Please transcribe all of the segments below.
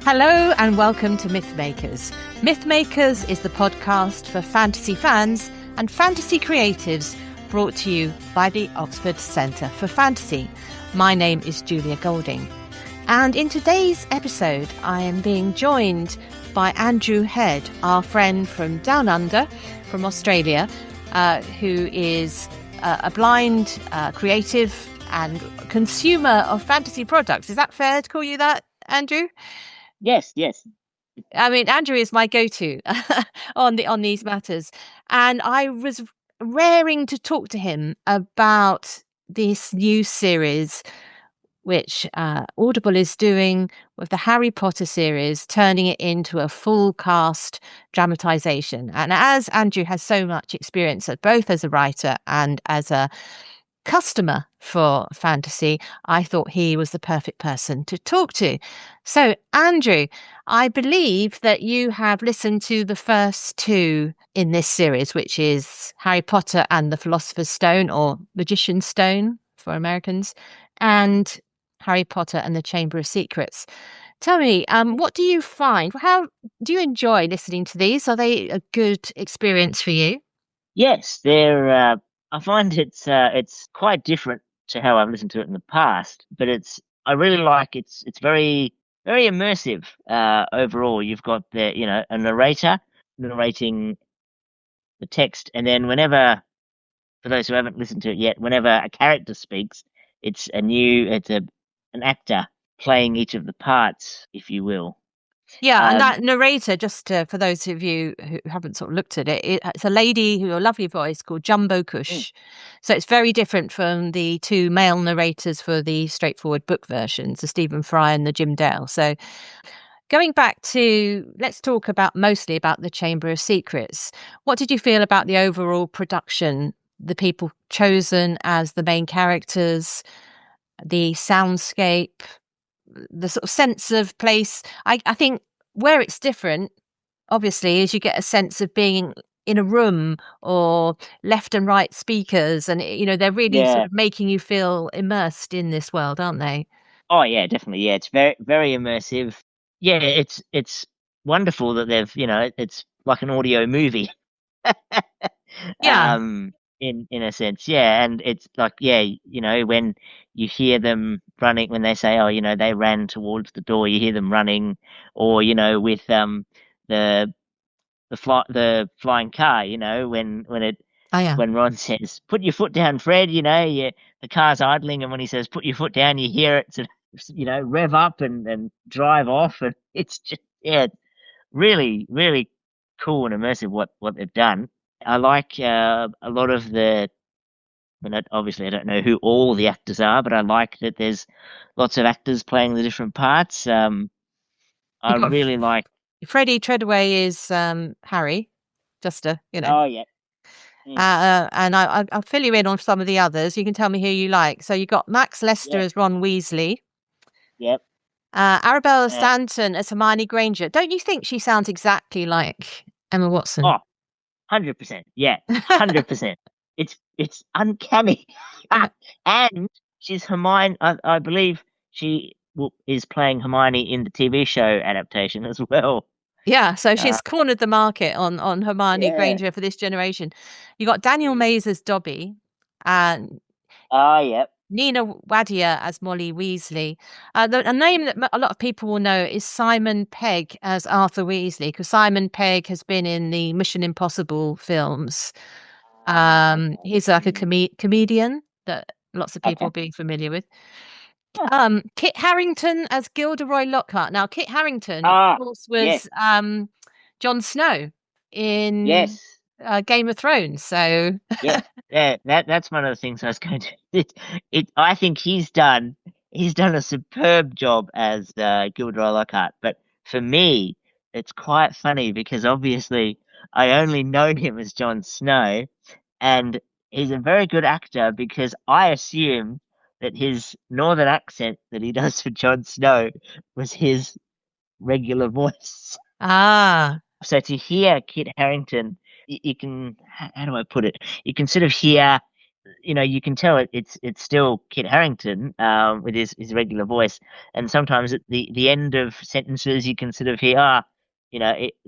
Hello and welcome to Mythmakers. Mythmakers is the podcast for fantasy fans and fantasy creatives, brought to you by the Oxford Centre for Fantasy. My name is Julia Golding. And in today's episode, I am being joined by Andrew Head, our friend from Down Under, from Australia, who is a blind creative and consumer of fantasy products. Is that fair to call you that, Andrew? Yes. I mean, Andrew is my go-to on these matters, and I was raring to talk to him about this new series which Audible is doing with the Harry Potter series, turning it into a full cast dramatization. And as Andrew has so much experience, both as a writer and as a customer for fantasy, I thought he was the perfect person to talk to. So, Andrew, I believe that you have listened to the first two in this series, which is Harry Potter and the Philosopher's Stone, or Magician's Stone for Americans, and Harry Potter and the Chamber of Secrets. Tell me, what do you find? How do you enjoy listening to these? Are they a good experience for you? Yes, they're. I find it's quite different to how I've listened to it in the past, but I really like it's very immersive. Overall, you've got a narrator narrating the text, and then for those who haven't listened to it yet, whenever a character speaks, it's an actor playing each of the parts, if you will. Yeah, and Um, that narrator, just for those of you who haven't sort of looked at it, it's a lady with a lovely voice called Jumbo mm, Cush. So it's very different from the two male narrators for the straightforward book versions, the Stephen Fry and the Jim Dale. So going back to, let's talk mostly about the Chamber of Secrets. What did you feel about the overall production, the people chosen as the main characters, the soundscape, the sort of sense of place? I think where it's different, obviously, is you get a sense of being in a room or left and right speakers, and they're really sort yeah. of making you feel immersed in this world, aren't they? Oh yeah, definitely. Yeah, it's very immersive. Yeah, it's wonderful that it's like an audio movie. Yeah. In a sense, yeah, and it's like, yeah, when you hear them running, when they say, oh, they ran towards the door, you hear them running, or with the the flying car, Oh yeah. when Ron says, "Put your foot down, Fred," the car's idling, and when he says, "Put your foot down," you hear it sort of, rev up and drive off, and it's just, yeah, really cool and immersive what they've done. I like a lot of obviously I don't know who all the actors are, but I like that there's lots of actors playing the different parts. I You got really like. Freddie Treadaway is Harry, just to Oh yeah. Mm, and I'll fill you in on some of the others. You can tell me who you like. So you got Max Lester yeah. as Ron Weasley, Yep. Arabella Uh, Stanton as Hermione Granger. Don't you think she sounds exactly like Emma Watson? oh, 100%. Yeah, 100%. It's uncanny. And she's Hermione. I believe is playing Hermione in the TV show adaptation as well. Yeah, so Uh, she's cornered the market on Hermione yeah. Granger for this generation. You got Daniel Mm. Mays as Dobby, and Oh, yep. Nina Wadia as Molly Weasley. A name that a lot of people will know is Simon Pegg as Arthur Weasley, because Simon Pegg has been in the Mission Impossible films. Okay. He's like a Mm. comedian that lots of people Okay. will be familiar with. Huh. Kit Harington as Gilderoy Lockhart. Now, Kit Harington, of Ah, course, yes, was Jon Snow in yes. Game of Thrones. So, Yeah, yeah, that's one of the things I was going to. I think he's done a superb job as Gilderoy Lockhart. But for me, it's quite funny because obviously I only know him as Jon Snow, and he's a very good actor because I assumed that his northern accent that he does for Jon Snow was his regular voice. ah, So to hear Kit Harington, you can, how do I put it? You can sort of hear you can tell it's still Kit Harington, with his regular voice, and sometimes at the end of sentences you can sort of hear,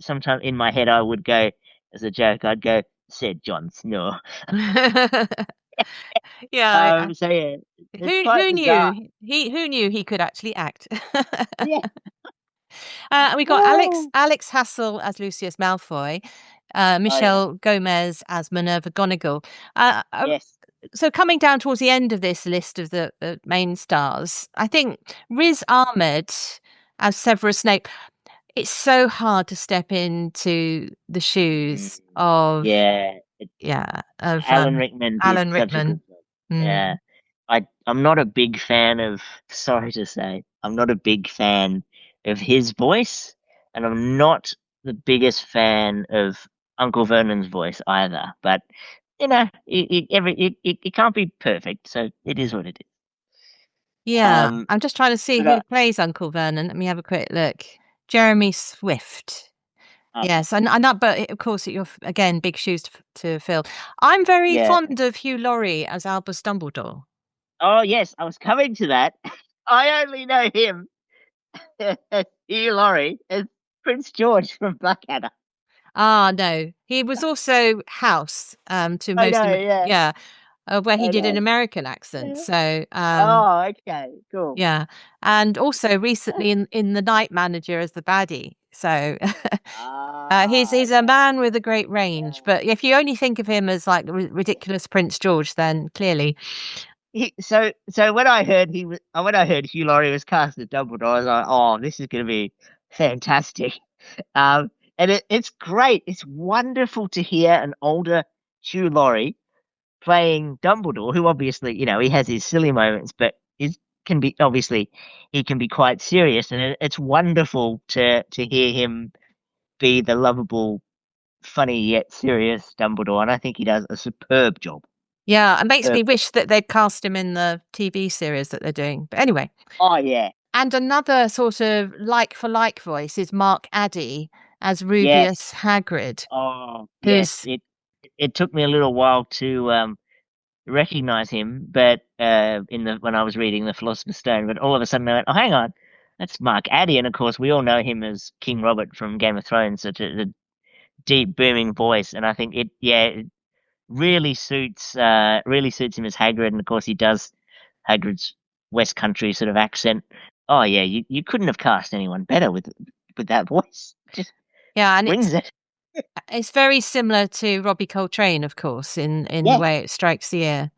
sometimes in my head I would go, as a joke, I'd go, said Jon Snow. Yeah. So yeah, it's quite Who bizarre. knew who knew he could actually act? Yeah. We got Oh Alex Hassel as Lucius Malfoy, yeah. Michelle Gomez as Minerva Gonagall. Uh, uh, Yes. so coming down towards the end of this list of the main stars, I think Riz Ahmed as Severus Snape. It's so hard to step into the Mm, shoes of yeah. Alan Rickman did Alan such a good Rickman. job. Yeah. Mm. I'm not a big fan of, sorry to say, I'm not a big fan of his voice, and I'm not the biggest fan of Uncle Vernon's voice either. But it can't be perfect, so it is what it is. Yeah, I'm just trying to see But who plays Uncle Vernon. Let me have a quick look. Jeremy Swift. uh, Yes, and that, but of course, you're again big shoes to fill. I'm very yeah. fond of Hugh Laurie as Albus Dumbledore. Oh yes, I was coming to that. I only know him, Hugh Laurie, as Prince George from Blackadder. Ah, no, he was also House to I most, know, yeah, yeah, where he I did an know. American accent. Yeah. So, Oh, okay, cool. yeah, and also recently in The Night Manager as the baddie. So Ah, he's a okay. man with a great Yeah. range. But if you only think of him as like the ridiculous Prince George, then clearly, So when I heard Hugh Laurie was cast as Dumbledore, I was like, oh, this is going to be fantastic. And it's great. It's wonderful to hear an older Hugh Laurie playing Dumbledore, who obviously, he has his silly moments, but is can be obviously he can be quite serious, and it's wonderful to hear him be the lovable, funny yet serious Dumbledore, and I think he does a superb job. yeah, it makes Superb. me wish that they'd cast him in the TV series that they're doing. But anyway, Oh yeah, and another sort of like for like voice is Mark Addy as yes. Rubius Hagrid, Oh yes. who's It took me a little while to recognize him, but in the when I was reading the Philosopher's Stone, but all of a sudden I went, oh, hang on, that's Mark Addy, and of course we all know him as King Robert from Game of Thrones, such a deep, booming voice, and I think it really suits him as Hagrid, and of course he does Hagrid's West Country sort of accent. Oh yeah, you couldn't have cast anyone better with that voice. Just yeah, and brings it. it's very similar to Robbie Coltrane, of course, in the Yes. way it strikes the ear.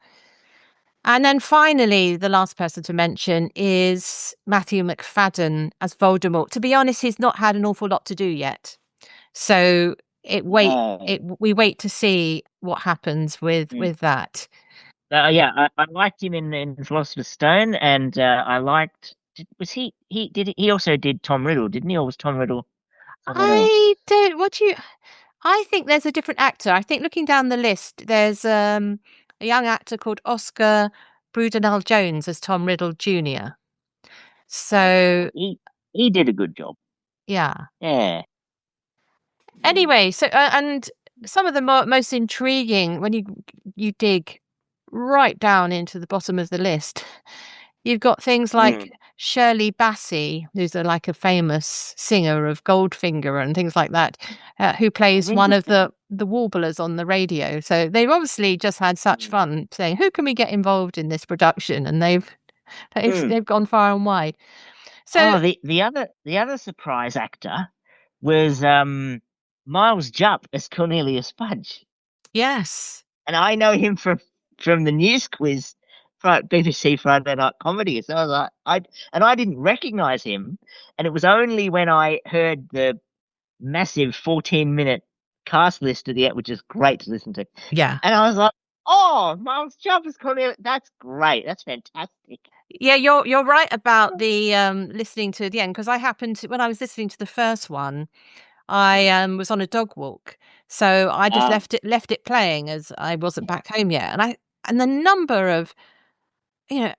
And then finally, the last person to mention is Matthew McFadden as Voldemort. To be honest, he's not had an awful lot to do yet. So No. we wait to see what happens Mm. with that. Yeah, I liked him in Philosopher's Stone, and I liked. Was he also did Tom Riddle, didn't he? Or was Tom Riddle someone else? I don't what do you I think there's a different actor. I think looking down the list, there's a young actor called Oscar Brudenell Jones as Tom Riddle Jr. Oh, So he did a good job. yeah. Yeah. Mm. Anyway, so and some of the most intriguing when you dig right down into the bottom of the list, you've got things like Mm. Shirley Bassey, who's like a famous singer of Goldfinger and things like that, who Oh, plays rings one a of bell. the warblers on the radio. So they've obviously just had such Mm. fun saying, "Who can we get involved in this production?" And Mm. they've gone far and wide. So Oh, the other surprise actor was Miles Jupp as Cornelius Fudge, yes, and I know him from the news quiz for BBC Friday Night Comedy. So I was like, I didn't recognize him, and it was only when I heard the massive 14-minute cast list at the end, which is great to listen to, yeah. and I was like, oh, Miles Jupp as Cornelius, that's great, that's fantastic. Yeah, you're right about the listening to the end because I happened to when I was listening to the first one, I was on a dog walk, so I just Ah, left it playing as I wasn't back home yet, and the number of you know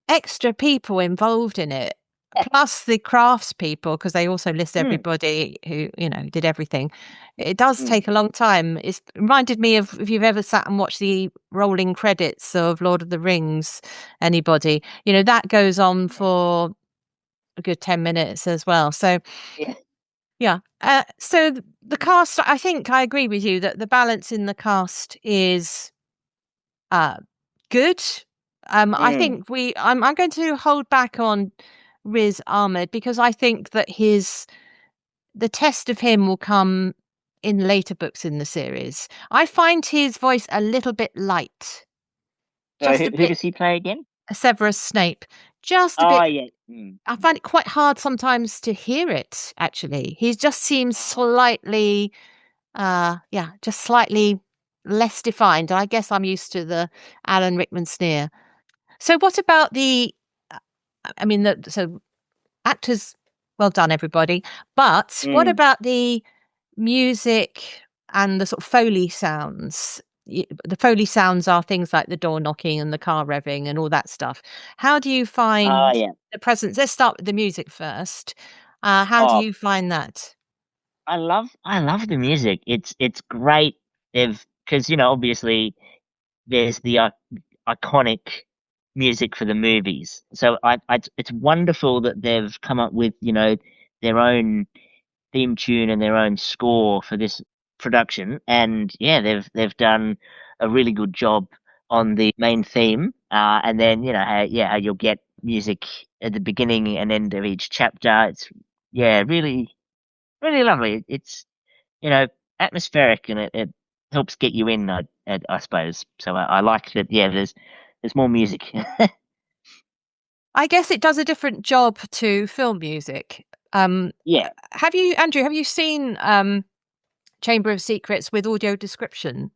extra people involved in it. plus the craftspeople, because they also list Mm, everybody who did everything. It does mm, take a long time. It reminded me of, if you've ever sat and watched the rolling credits of Lord of the Rings, anybody, that goes on for a good 10 minutes as well. So yeah. yeah. So the cast, I think I agree with you that the balance in the cast is uh good. I Mm. think I'm going to hold back on Riz Ahmed, because I think that the test of him will come in later books in the series. I find his voice a little bit light, So just who, a who bit. does he play again? Severus Snape, just a Oh, bit. yeah. Mm. I find it quite hard sometimes to hear it. Actually, he just seems Oh. slightly, just slightly less defined. I guess I'm used to the Alan Rickman sneer. So, what about the? I mean, so actors, well done, everybody. But what Mm. about the music and the sort of Foley sounds? The Foley sounds are things like the door knocking and the car revving and all that stuff. How do you Oh, find yeah. the presence? Let's start with the music first. How do Oh, you find that? I love the music. It's great. Because obviously there's the iconic music for the movies. So it's wonderful that they've come up with their own theme tune and their own score for this production. And yeah, they've done a really good job on the main theme. And then how you'll get music at the beginning and end of each chapter. It's yeah, really really lovely. It's you know atmospheric, and it helps get you in. I suppose. So I like that. Yeah, there's more music. I guess it does a different job to film music. Yeah, Have you, Andrew? Have you seen Chamber of Secrets with audio description?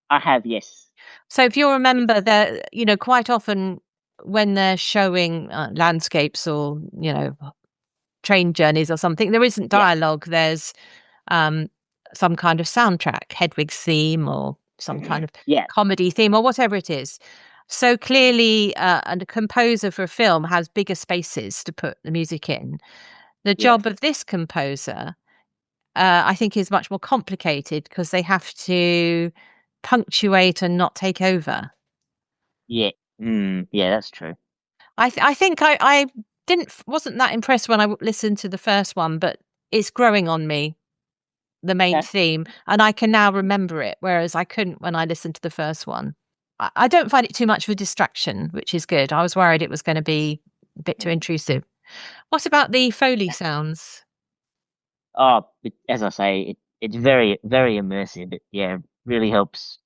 I have. Yes. So if you Yes. remember that, quite often when they're showing landscapes or, train journeys or something, there isn't Yeah. dialogue. There's um, some kind of soundtrack, Hedwig's theme or some kind of Yeah. comedy theme or whatever it is. So clearly, and a composer for a film has bigger spaces to put the music in. The Yeah. job of this composer, I think, is much more complicated because they have to punctuate and not take over. Yeah. Yeah. That's true. I think I wasn't that impressed when I listened to the first one, but it's growing on me, the main Okay. theme, and I can now remember it, whereas I couldn't when I listened to the first one. I don't find it too much of a distraction, which is good. I was worried it was going to be a bit too Mm. intrusive. What about the Foley sounds? Oh, as I say, it's very very immersive. It yeah really helps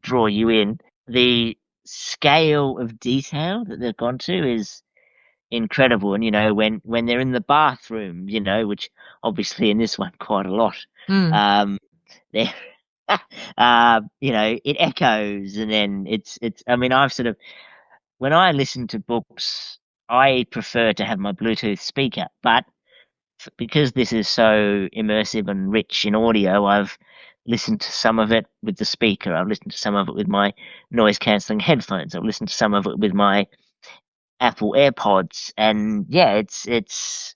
draw you in. The scale of detail that they've gone to is incredible. And when they're in the bathroom, which obviously in this one quite a lot, Mm. um, they it echoes, and then it's. I mean, I've sort of when I listen to books, I prefer to have my Bluetooth speaker, but because this is so immersive and rich in audio, I've listened to some of it with the speaker. I've listened to some of it with my noise cancelling headphones. I've listened to some of it with my Apple AirPods, and yeah, it's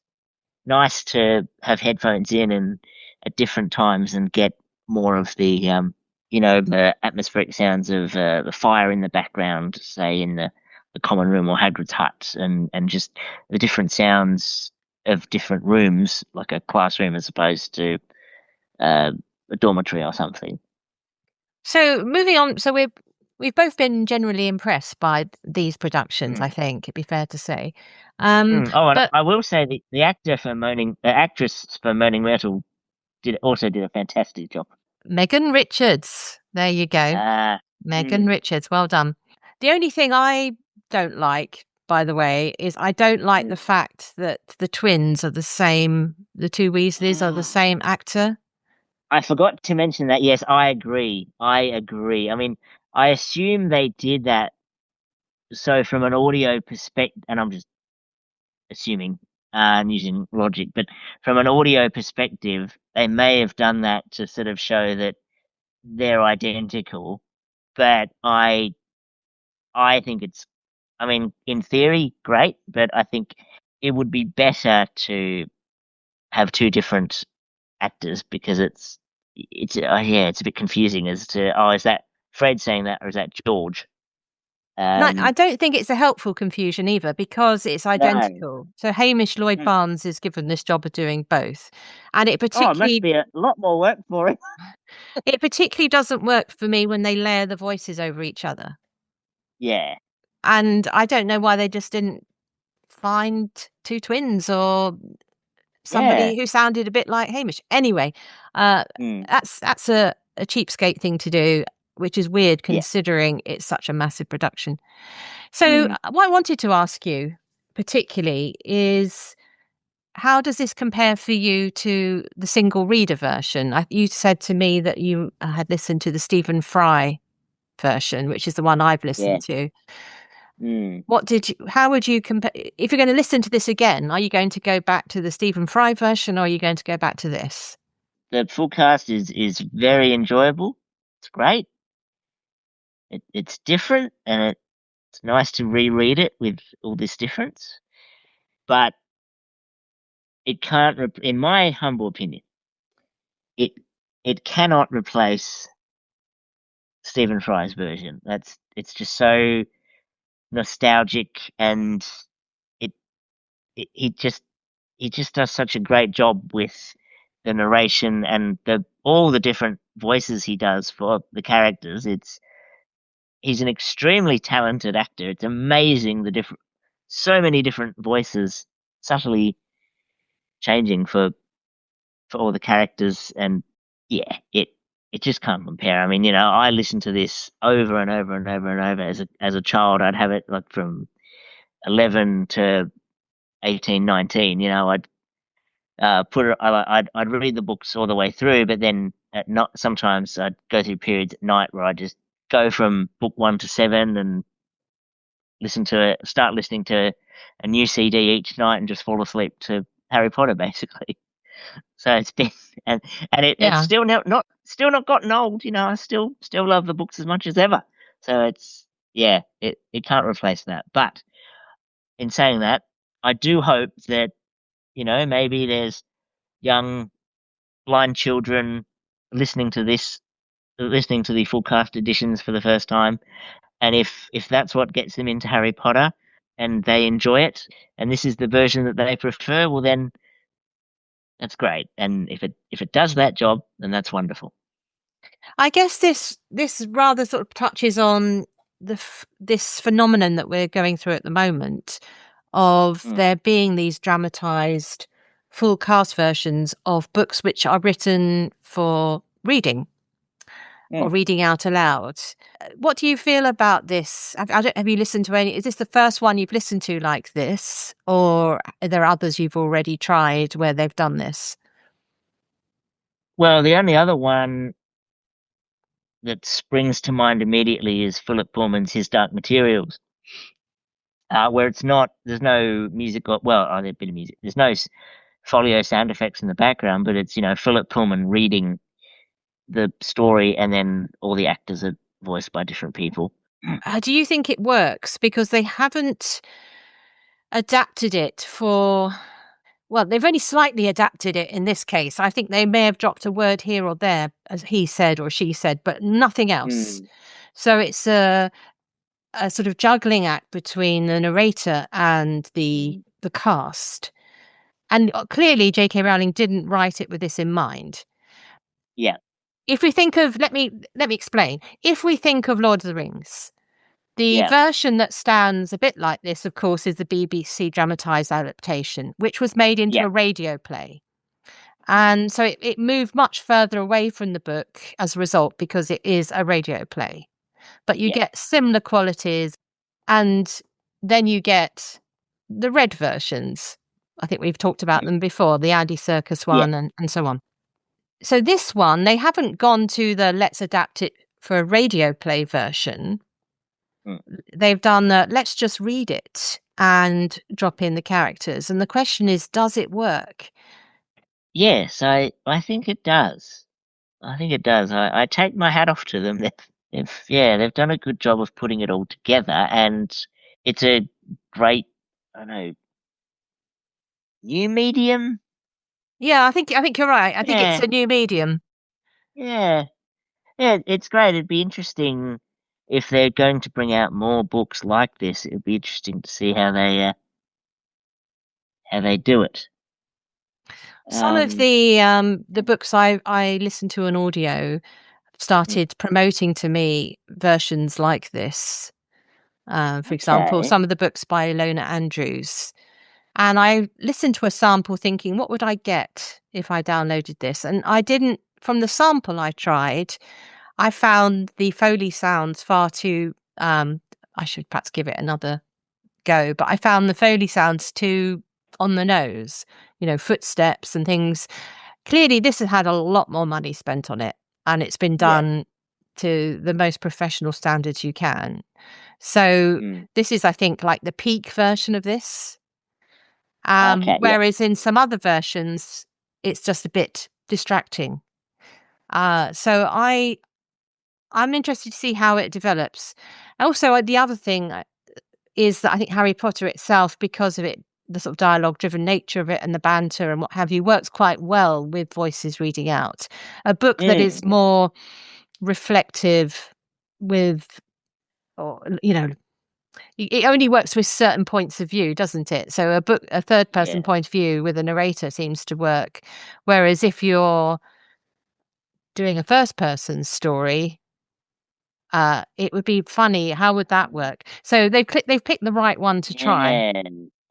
nice to have headphones in and at different times and get more of the atmospheric sounds of the fire in the background, say in the common room or Hagrid's hut, and just the different sounds of different rooms, like a classroom as opposed to uh, a dormitory or something. So moving on, so we've both been generally impressed by these productions. I Mm. think it'd be fair to say, Oh, and but I will say the actress for Moaning Myrtle did a fantastic job. Megan Richards, there you go. Uh, Megan mm. Richards, well done. The only thing I don't like, by the way, is I don't like the Mm. fact that the twins are the same, the two Weasleys are the same actor. I forgot to mention that. Yes, I agree. I agree. I mean, I assume they did that. So from an audio perspective, and I'm just assuming and using logic, but from an audio perspective, they may have done that to sort of show that they're identical. But I think it's, I mean, in theory, great, but I think it would be better to have two different actors because yeah, it's a bit confusing as to, oh, is that Fred saying that or is that George? And I Um, don't think it's a helpful confusion either because it's no. identical. So Hamish Lloyd Mm. Barnes is given this job of doing both. And Oh, it must be a lot more work for it. it particularly doesn't work for me when they layer the voices over each other. Yeah, And I don't know why they just didn't find two twins or yeah. somebody who sounded a bit like Hamish. Anyway, uh, Mm, that's a cheapskate thing to do, which is weird yeah. considering it's such a massive production. So, Mm, what I wanted to ask you particularly is how does this compare for you to the single reader version? You said to me that you had listened to the Stephen Fry version, which is the one I've yeah. listened to. Mm. How would you compare? If you're going to listen to this again, are you going to go back to the Stephen Fry version or are you going to go back to this? The full cast is very enjoyable. It's great. It's different, and it's nice to reread it with all this difference. But it can't, in my humble opinion, it it cannot replace Stephen Fry's version. It's just so nostalgic, and it, it he just does such a great job with the narration and the all the different voices he does for the characters. He's an extremely talented actor. It's amazing the different so many different voices subtly changing for all the characters, and yeah, it just can't compare. I mean, I listened to this over and over and over and over as a child. I'd have it like from 11 to 18, 19. I'd I'd read the books all the way through, but then at not sometimes I'd go through periods at night where I just go from book 1 to 7 and start listening to a new CD each night and just fall asleep to Harry Potter basically. So it's been and it's Yeah. still not gotten old. I still love the books as much as ever. So it's yeah, it can't replace that. But in saying that, I do hope that maybe there's young blind children listening to this, listening to the full cast editions for the first time, and if that's what gets them into Harry Potter and they enjoy it, and this is the version that they prefer, well then that's great. And if it does that job, then that's wonderful. I guess this rather sort of touches on this phenomenon that we're going through at the moment of Mm, there being these dramatized full cast versions of books which are written for reading or mm. reading out aloud. What do you feel about this? Have you listened to any? Is this the first one you've listened to like this, or are there others you've already tried where they've done this? Well, the only other one that springs to mind immediately is Philip Pullman's His Dark Materials, where there's no music, there's a bit of music. There's no folio sound effects in the background, but it's Philip Pullman reading the story, and then all the actors are voiced by different people. Do you think it works because they haven't adapted it for? Well, they've only slightly adapted it in this case. I think they may have dropped a word here or there, as he said or she said, but nothing else. Mm, So it's a sort of juggling act between the narrator and mm. the cast. And clearly, J.K. Rowling didn't write it with this in mind. Yeah, If we think of, let me explain. If we think of Lord of the Rings, the yeah, version that stands a bit like this, of course, is the BBC dramatised adaptation, which was made into yeah, a radio play. And so it moved much further away from the book as a result because it is a radio play. But you yeah, get similar qualities, and then you get the read versions. I think we've talked about them before, the Andy Serkis yeah. one and so on. So this one, they haven't gone to the let's adapt it for a radio play version. Mm. They've done the let's just read it and drop in the characters. And the question is, does it work? Yes, I think it does. I think it does. I take my hat off to them. They've done a good job of putting it all together, and it's a great, I don't know, new medium. Yeah, I think you're right. I think it's Yeah, a new medium. yeah, yeah. It's great. It'd be interesting if they're going to bring out more books like this. It'd be interesting to see how they do it. Some of Um, the books I listened to on audio mm, started promoting to me versions like this. For example, okay. some of the books by Lona Andrews. And I listened to a sample thinking, what would I get if I downloaded this? And I didn't, from the sample I tried, I found the Foley sounds far too, I should perhaps give it another go, but I found the Foley sounds too on the nose, footsteps and things. Clearly, this has had a lot more money spent on it, and it's been Yeah. done to the most professional standards you can. So Mm, this is, I think, like the peak version of this. okay. Yeah. Whereas in some other versions, it's just a bit distracting. So I'm interested to see how it develops. Also, the other thing is that I think Harry Potter itself, because of the sort of dialogue-driven nature of it and the banter and what have you, works quite well with voices reading out. A book that is Mm, more reflective with, or it only works with certain points of view, doesn't it? So a third yeah. person point of view with a narrator seems to work. Whereas if you're doing a first person story, it would be funny. How would that work? So they've picked the right one to try. Yeah.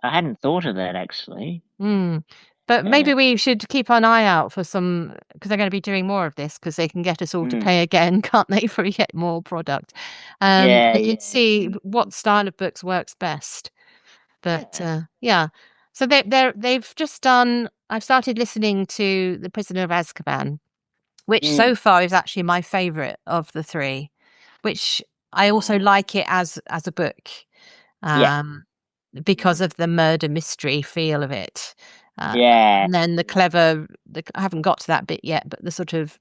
I hadn't thought of that actually. Mm. But Yeah. maybe we should keep an eye out for some, because they're going to be doing more of this, because they can get us all to Mm, pay again, can't they, for yet more product? yeah. And Yeah. see Mm, what style of books works best. But yeah. yeah, so they've just done. I've started listening to The Prisoner of Azkaban, which so Mm, far is actually my favourite of the three. Which I also oh, like it as a book, yeah. um, because Mm, of the murder mystery feel of it, uh, yeah. and then the clever. I haven't got to that bit yet, but the sort of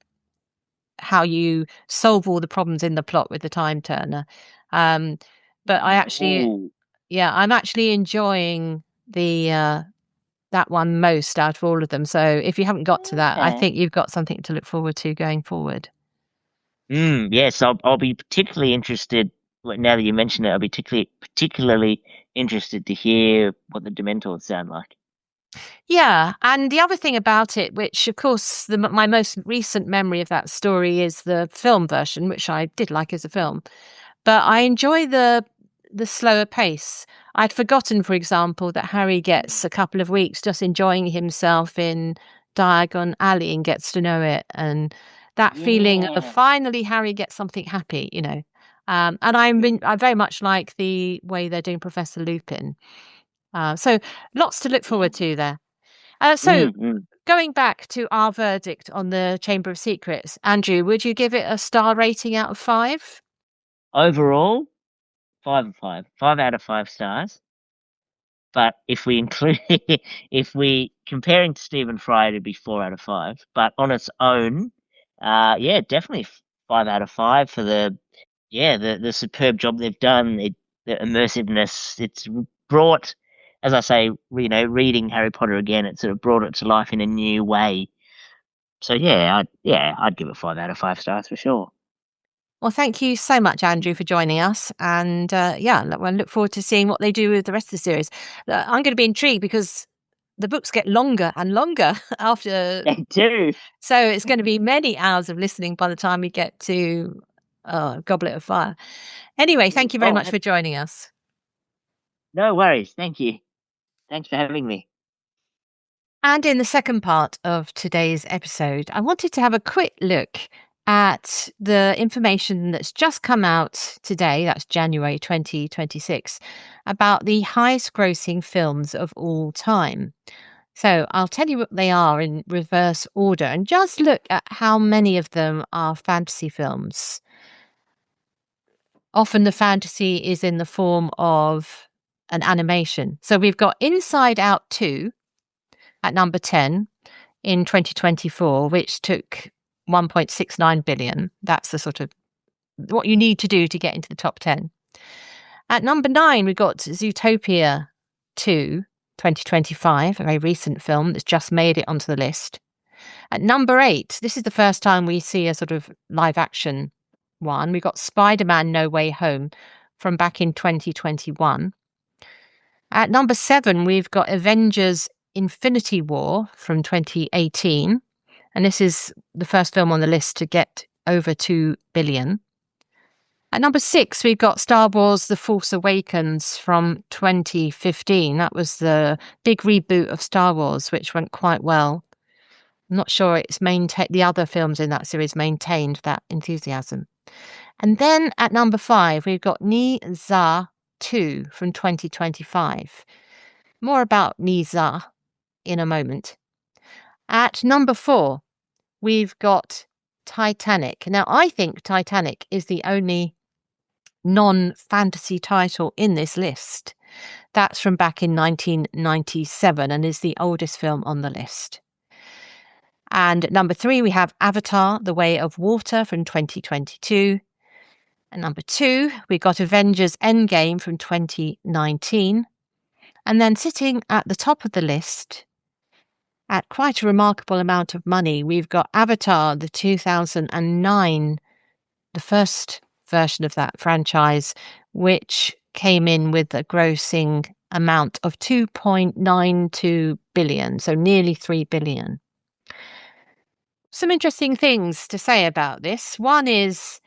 how you solve all the problems in the plot with the time turner. Um, but I actually Oh, yeah, I'm actually enjoying the that one most out of all of them. So if you haven't got to that, I okay. think you've got something to look forward to going forward. Yes, I'll be particularly interested. Now that you mention it, I'll be particularly interested to hear what the Dementors sound like. Yeah, and the other thing about it, which of course my most recent memory of that story is the film version, which I did like as a film. But I enjoy the slower pace. I'd forgotten, for example, that Harry gets Mm, a couple of weeks just enjoying himself in Diagon Alley and gets to know it, and that feeling of yeah. finally Harry gets something happy. And I very much like the way they're doing Professor Lupin. So lots to look Yeah. forward to there. So Mm. going back to our verdict on the Chamber of Secrets, Andrew, would you give it a star rating out of 5? Overall, 5 of 5, 5 out of 5 stars. But if we include, if we comparing to Stephen Fry, it'd be 4 out of 5. But on its own, yeah, definitely 5 out of 5 for the superb job they've done. The immersiveness it's brought, as I say, reading Harry Potter again, it sort of brought it to life in a new way. So I'd give it 5 out of 5 stars for sure. Well, thank you so much, Andrew, for joining us. And we'll look forward to seeing what they do with the rest of the series. I'm going to be intrigued because the books get longer and longer after. They do. So it's going to be many hours of listening by the time we get to Goblet of Fire. Anyway, thank you very Oh, much for joining us. no worries. Thank you. Thanks for having me. And in the second part of today's episode, I wanted to have a quick look at the information that's just come out today, that's January 2026, about the highest grossing films of all time. So I'll tell you what they are in reverse order and just look at how many of them are fantasy films. Often the fantasy is in the form of an animation. So we've got Inside Out 2 at number 10 in 2024, which took 1.69 billion. That's the sort of what you need to do to get into the top 10. At number 9, we've got Zootopia 2, 2025, a very recent film that's just made it onto the list. At number 8, this is the first time we see a sort of live action one. We got Spider-Man No Way Home from back in 2021. At number 7, we've got Avengers Infinity War from 2018. And this is the first film on the list to get over 2 billion. At number 6, we've got Star Wars The Force Awakens from 2015. That was the big reboot of Star Wars, which went quite well. I'm not sure the other films in that series maintained that enthusiasm. And then at number 5, we've got Ni Za 2 from 2025. More about Ni Za in a moment. At number 4, we've got Titanic. Now, I think Titanic is the only non-fantasy title in this list. That's from back in 1997 and is the oldest film on the list. And at number 3, we have Avatar, The Way of Water from 2022. At number 2, we got Avengers Endgame from 2019. And then sitting at the top of the list, at quite a remarkable amount of money, we've got Avatar, the 2009, the first version of that franchise, which came in with a grossing amount of 2.92 billion, so nearly 3 billion. Some interesting things to say about this. One is,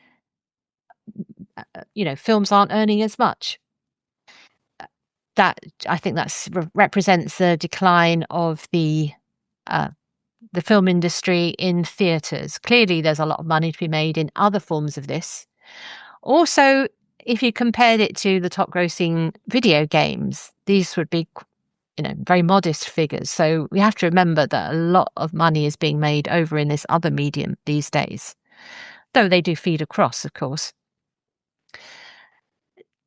films aren't earning as much. That I think that represents the decline of the film industry in theatres. Clearly, there's a lot of money to be made in other forms of this. Also, if you compared it to the top grossing video games, these would be, very modest figures. So we have to remember that a lot of money is being made over in this other medium these days, though they do feed across, of course.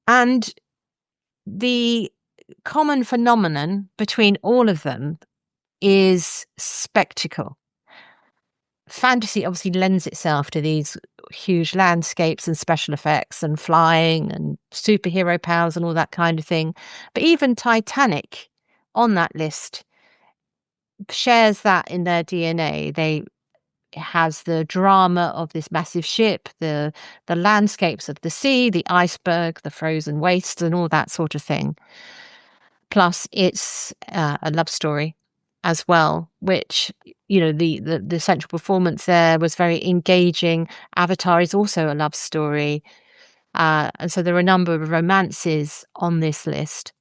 And the common phenomenon between all of them is spectacle. Fantasy obviously lends itself to these huge landscapes and special effects and flying and superhero powers and all that kind of thing. But even Titanic on that list shares that in their DNA. It has the drama of this massive ship, the landscapes of the sea, the iceberg, the frozen wastes and all that sort of thing. Plus it's a love story as well, which, the central performance there was very engaging. Avatar is also a love story. And so there are a number of romances on this list.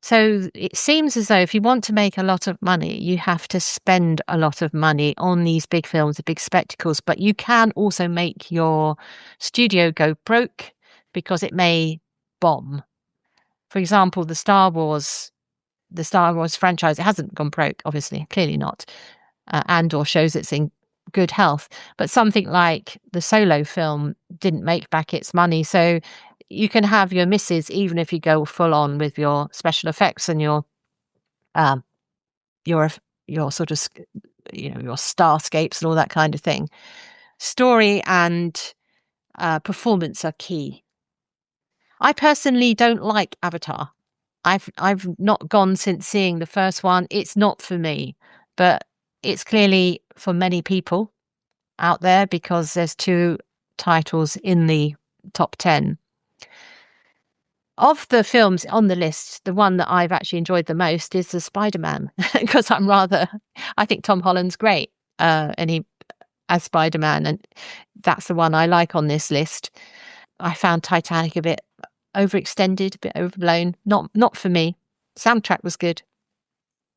So it seems as though if you want to make a lot of money, you have to spend a lot of money on these big films, the big spectacles, but you can also make your studio go broke because it may bomb. For example, the Star Wars franchise, it hasn't gone broke, obviously, clearly not. Andor shows it's in good health. But something like the Solo film didn't make back its money. So you can have your misses even if you go full on with your special effects and your sort of, your starscapes and all that kind of thing. Story and performance are key. I personally don't like Avatar. I've not gone since seeing the first one. It's not for me, but it's clearly for many people out there because there's 2 titles in the top 10. Of the films on the list, the one that I've actually enjoyed the most is the Spider-Man because I think Tom Holland's great, and he as Spider-Man, and that's the one I like on this list. I found Titanic a bit overextended, a bit overblown. Not for me. Soundtrack was good.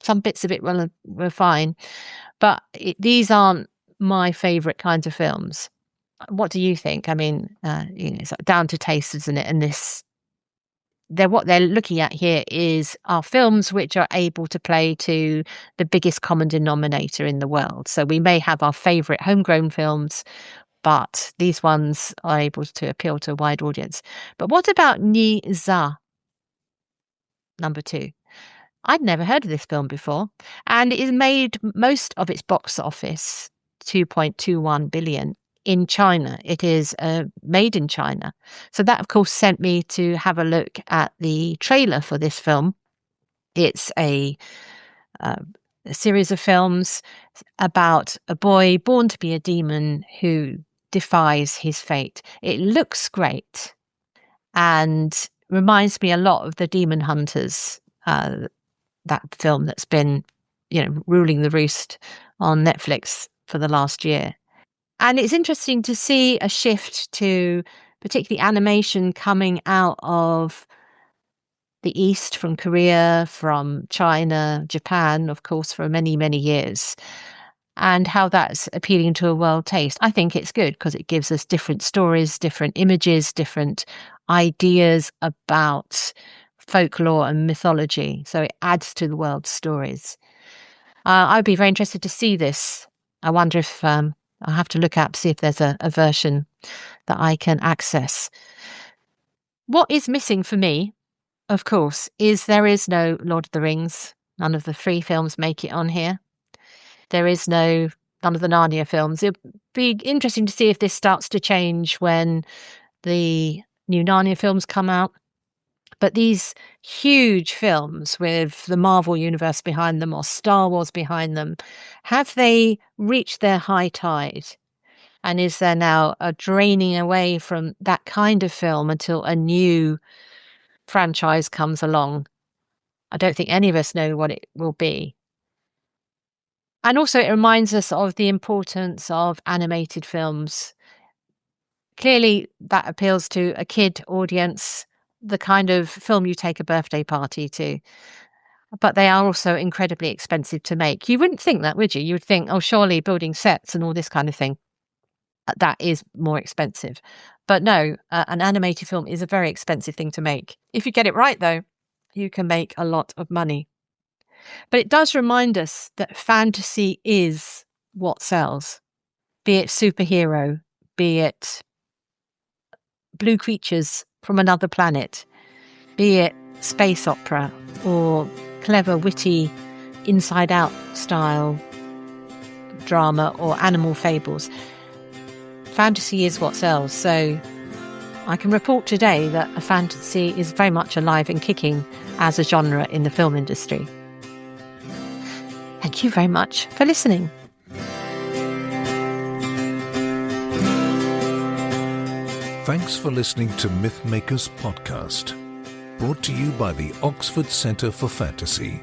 Some bits of it were fine, but these aren't my favourite kinds of films. What do you think? I mean, it's down to taste, isn't it? And what they're looking at here are films which are able to play to the biggest common denominator in the world. So we may have our favourite homegrown films, but these ones are able to appeal to a wide audience. But what about Ni Za, number 2? I'd never heard of this film before, and it has made most of its box office, 2.21 billion, in China. It is made in China. So that, of course, sent me to have a look at the trailer for this film. It's a series of films about a boy born to be a demon who defies his fate. It looks great and reminds me a lot of the Demon Hunters, that film that's been, ruling the roost on Netflix for the last year. And it's interesting to see a shift to particularly animation coming out of the East, from Korea, from China, Japan, of course, for many, many years, and how that's appealing to a world taste. I think it's good because it gives us different stories, different images, different ideas about folklore and mythology. So it adds to the world's stories. I'd be very interested to see this. I wonder if I'll have to look up, see if there's a version that I can access. What is missing for me, of course, is there is no Lord of the Rings. None of the 3 films make it on here. There is none of the Narnia films. It'd be interesting to see if this starts to change when the new Narnia films come out. But these huge films with the Marvel universe behind them or Star Wars behind them, have they reached their high tide? And is there now a draining away from that kind of film until a new franchise comes along? I don't think any of us know what it will be. And also it reminds us of the importance of animated films. Clearly that appeals to a kid audience, the kind of film you take a birthday party to. But they are also incredibly expensive to make. You wouldn't think that, would you? You would think, oh, surely building sets and all this kind of thing, that is more expensive. But no, an animated film is a very expensive thing to make. If you get it right, though, you can make a lot of money. But it does remind us that fantasy is what sells, be it superhero, be it blue creatures from another planet, be it space opera or clever, witty, Inside Out style drama or animal fables. Fantasy is what sells. So I can report today that a fantasy is very much alive and kicking as a genre in the film industry. Thank you very much for listening. Thanks for listening to Mythmakers podcast, brought to you by the Oxford Centre for Fantasy.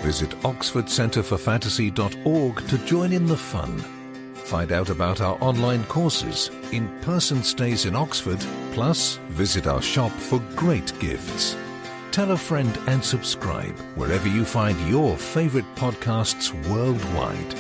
Visit oxfordcenterforfantasy.org to join in the fun. Find out about our online courses, in-person stays in Oxford, plus visit our shop for great gifts. Tell a friend and subscribe wherever you find your favourite podcasts worldwide.